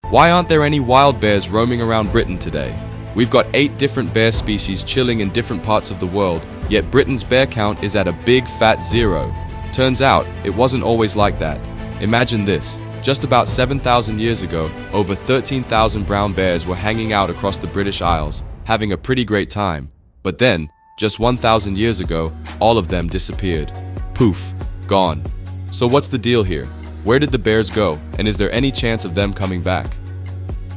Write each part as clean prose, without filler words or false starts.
Why aren't there any wild bears roaming around Britain today? We've got 8 different bear species chilling in different parts of the world, yet Britain's bear count is at a big fat 0. Turns out, it wasn't always like that. Imagine this. Just about 7,000 years ago, over 13,000 brown bears were hanging out across the British Isles, having a pretty great time. But then, just 1,000 years ago, all of them disappeared. Poof, gone. So what's the deal here? Where did the bears go, and is there any chance of them coming back?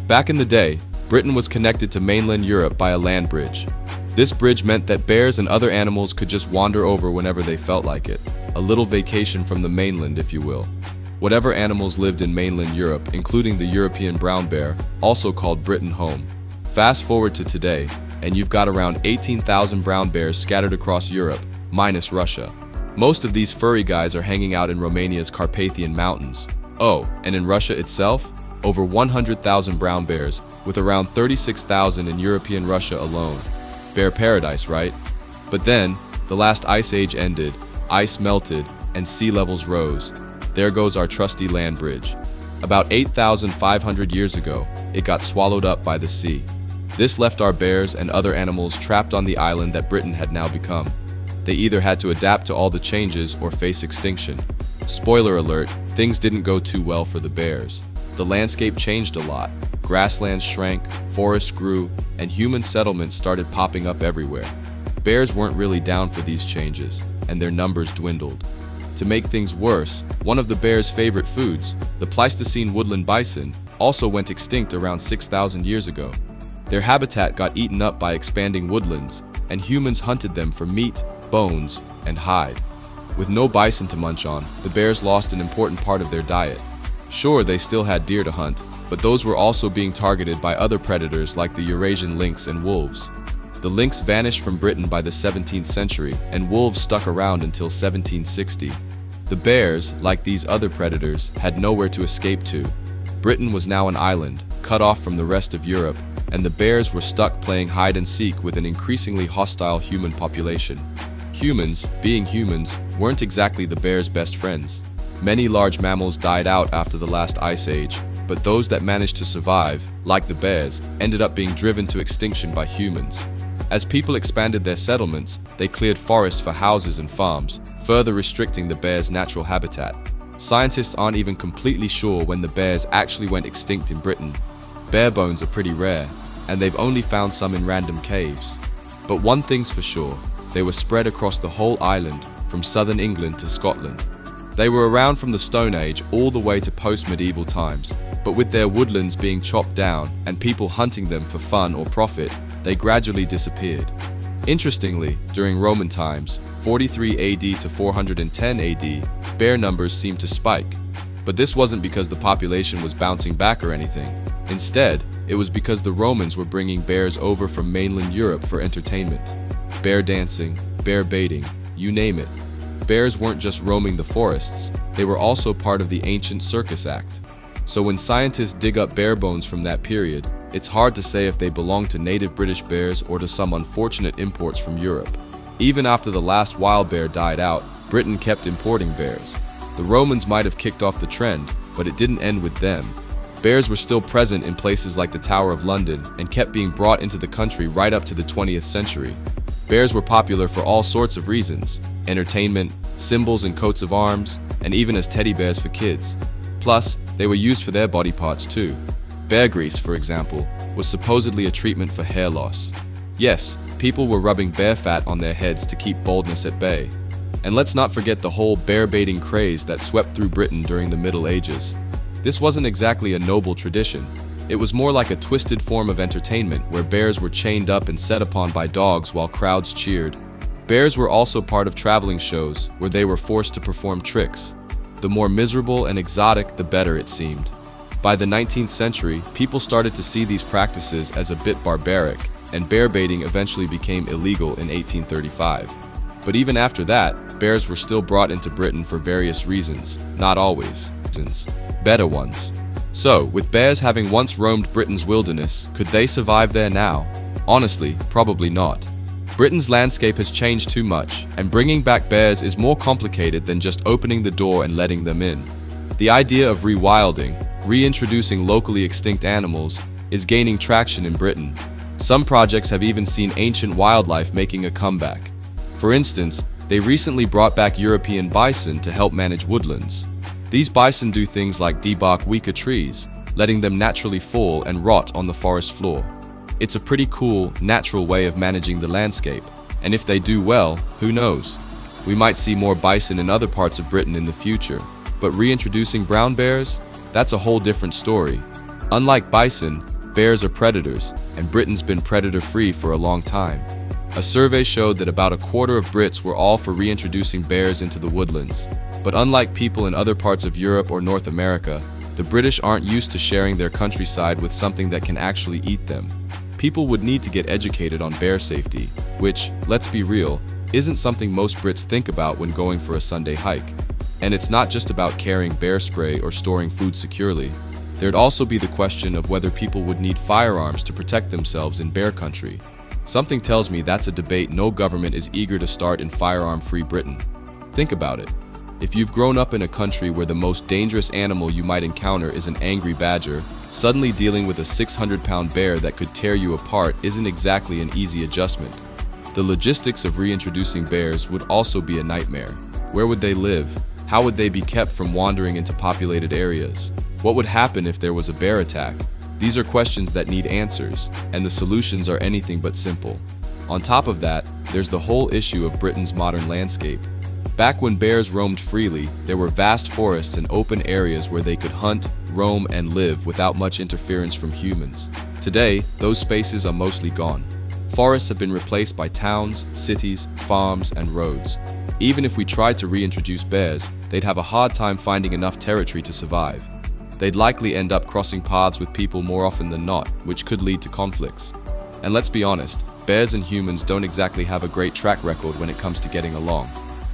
Back in the day, Britain was connected to mainland Europe by a land bridge. This bridge meant that bears and other animals could just wander over whenever they felt like it. A little vacation from the mainland, if you will. Whatever animals lived in mainland Europe, including the European brown bear, also called Britain home. Fast forward to today, and you've got around 18,000 brown bears scattered across Europe, minus Russia. Most of these furry guys are hanging out in Romania's Carpathian Mountains. Oh, and in Russia itself, over 100,000 brown bears, with around 36,000 in European Russia alone. Bear paradise, right? But then, the last ice age ended, ice melted, and sea levels rose. There goes our trusty land bridge. About 8,500 years ago, it got swallowed up by the sea. This left our bears and other animals trapped on the island that Britain had now become. They either had to adapt to all the changes or face extinction. Spoiler alert, things didn't go too well for the bears. The landscape changed a lot. Grasslands shrank, forests grew, and human settlements started popping up everywhere. Bears weren't really down for these changes, and their numbers dwindled. To make things worse, one of the bear's favorite foods, the Pleistocene woodland bison, also went extinct around 6,000 years ago. Their habitat got eaten up by expanding woodlands, and humans hunted them for meat, bones, and hide. With no bison to munch on, the bears lost an important part of their diet. Sure, they still had deer to hunt, but those were also being targeted by other predators like the Eurasian lynx and wolves. The lynx vanished from Britain by the 17th century, and wolves stuck around until 1760. The bears, like these other predators, had nowhere to escape to. Britain was now an island, cut off from the rest of Europe, and the bears were stuck playing hide and seek with an increasingly hostile human population. Humans, being humans, weren't exactly the bears' best friends. Many large mammals died out after the last ice age, but those that managed to survive, like the bears, ended up being driven to extinction by humans. As people expanded their settlements, they cleared forests for houses and farms, further restricting the bears' natural habitat. Scientists aren't even completely sure when the bears actually went extinct in Britain. Bear bones are pretty rare, and they've only found some in random caves. But one thing's for sure, they were spread across the whole island, from southern England to Scotland. They were around from the Stone Age all the way to post-medieval times, but with their woodlands being chopped down and people hunting them for fun or profit, they gradually disappeared. Interestingly, during Roman times, 43 AD to 410 AD, bear numbers seemed to spike. But this wasn't because the population was bouncing back or anything. Instead, it was because the Romans were bringing bears over from mainland Europe for entertainment. Bear dancing, bear baiting, you name it. Bears weren't just roaming the forests, they were also part of the ancient circus act. So when scientists dig up bear bones from that period, it's hard to say if they belong to native British bears or to some unfortunate imports from Europe. Even after the last wild bear died out, Britain kept importing bears. The Romans might have kicked off the trend, but it didn't end with them. Bears were still present in places like the Tower of London and kept being brought into the country right up to the 20th century. Bears were popular for all sorts of reasons: entertainment, symbols and coats of arms, and even as teddy bears for kids. Plus, they were used for their body parts too. Bear grease, for example, was supposedly a treatment for hair loss. Yes, people were rubbing bear fat on their heads to keep baldness at bay. And let's not forget the whole bear baiting craze that swept through Britain during the Middle Ages. This wasn't exactly a noble tradition. It was more like a twisted form of entertainment where bears were chained up and set upon by dogs while crowds cheered. Bears were also part of traveling shows where they were forced to perform tricks. The more miserable and exotic, the better it seemed. By the 19th century, people started to see these practices as a bit barbaric, and bear baiting eventually became illegal in 1835. But even after that, bears were still brought into Britain for various reasons, not always. Better ones. So, with bears having once roamed Britain's wilderness, could they survive there now? Honestly, probably not. Britain's landscape has changed too much, and bringing back bears is more complicated than just opening the door and letting them in. The idea of rewilding, reintroducing locally extinct animals, is gaining traction in Britain. Some projects have even seen ancient wildlife making a comeback. For instance, they recently brought back European bison to help manage woodlands. These bison do things like debark weaker trees, letting them naturally fall and rot on the forest floor. It's a pretty cool, natural way of managing the landscape, and if they do well, who knows? We might see more bison in other parts of Britain in the future, but reintroducing brown bears? That's a whole different story. Unlike bison, bears are predators, and Britain's been predator-free for a long time. A survey showed that about a quarter of Brits were all for reintroducing bears into the woodlands. But unlike people in other parts of Europe or North America, the British aren't used to sharing their countryside with something that can actually eat them. People would need to get educated on bear safety, which, let's be real, isn't something most Brits think about when going for a Sunday hike. And it's not just about carrying bear spray or storing food securely. There'd also be the question of whether people would need firearms to protect themselves in bear country. Something tells me that's a debate no government is eager to start in firearm-free Britain. Think about it. If you've grown up in a country where the most dangerous animal you might encounter is an angry badger, suddenly dealing with a 600-pound bear that could tear you apart isn't exactly an easy adjustment. The logistics of reintroducing bears would also be a nightmare. Where would they live? How would they be kept from wandering into populated areas? What would happen if there was a bear attack? These are questions that need answers, and the solutions are anything but simple. On top of that, there's the whole issue of Britain's modern landscape. Back when bears roamed freely, there were vast forests and open areas where they could hunt, roam, and live without much interference from humans. Today, those spaces are mostly gone. Forests have been replaced by towns, cities, farms, and roads. Even if we tried to reintroduce bears, they'd have a hard time finding enough territory to survive. They'd likely end up crossing paths with people more often than not, which could lead to conflicts. And let's be honest, bears and humans don't exactly have a great track record when it comes to getting along.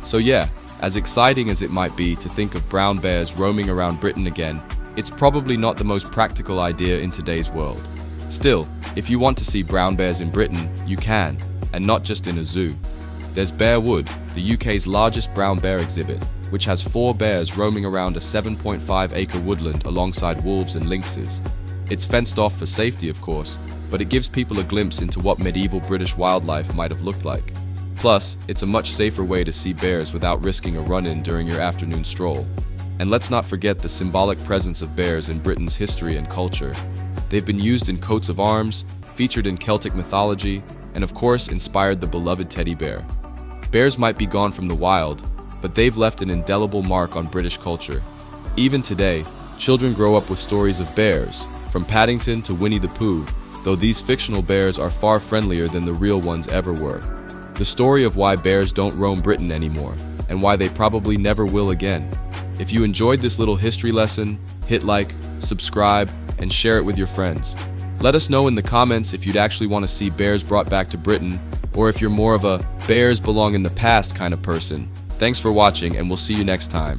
So yeah, as exciting as it might be to think of brown bears roaming around Britain again, it's probably not the most practical idea in today's world. Still, if you want to see brown bears in Britain, you can, and not just in a zoo. There's Bear Wood, the UK's largest brown bear exhibit, which has 4 bears roaming around a 7.5-acre woodland alongside wolves and lynxes. It's fenced off for safety, of course, but it gives people a glimpse into what medieval British wildlife might have looked like. Plus, it's a much safer way to see bears without risking a run-in during your afternoon stroll. And let's not forget the symbolic presence of bears in Britain's history and culture. They've been used in coats of arms, featured in Celtic mythology, and of course inspired the beloved teddy bear. Bears might be gone from the wild, but they've left an indelible mark on British culture. Even today, children grow up with stories of bears, from Paddington to Winnie the Pooh, though these fictional bears are far friendlier than the real ones ever were. The story of why bears don't roam Britain anymore, and why they probably never will again. If you enjoyed this little history lesson, hit like, subscribe, and share it with your friends. Let us know in the comments if you'd actually want to see bears brought back to Britain, or if you're more of a bears belong in the past kind of person. Thanks for watching, and we'll see you next time.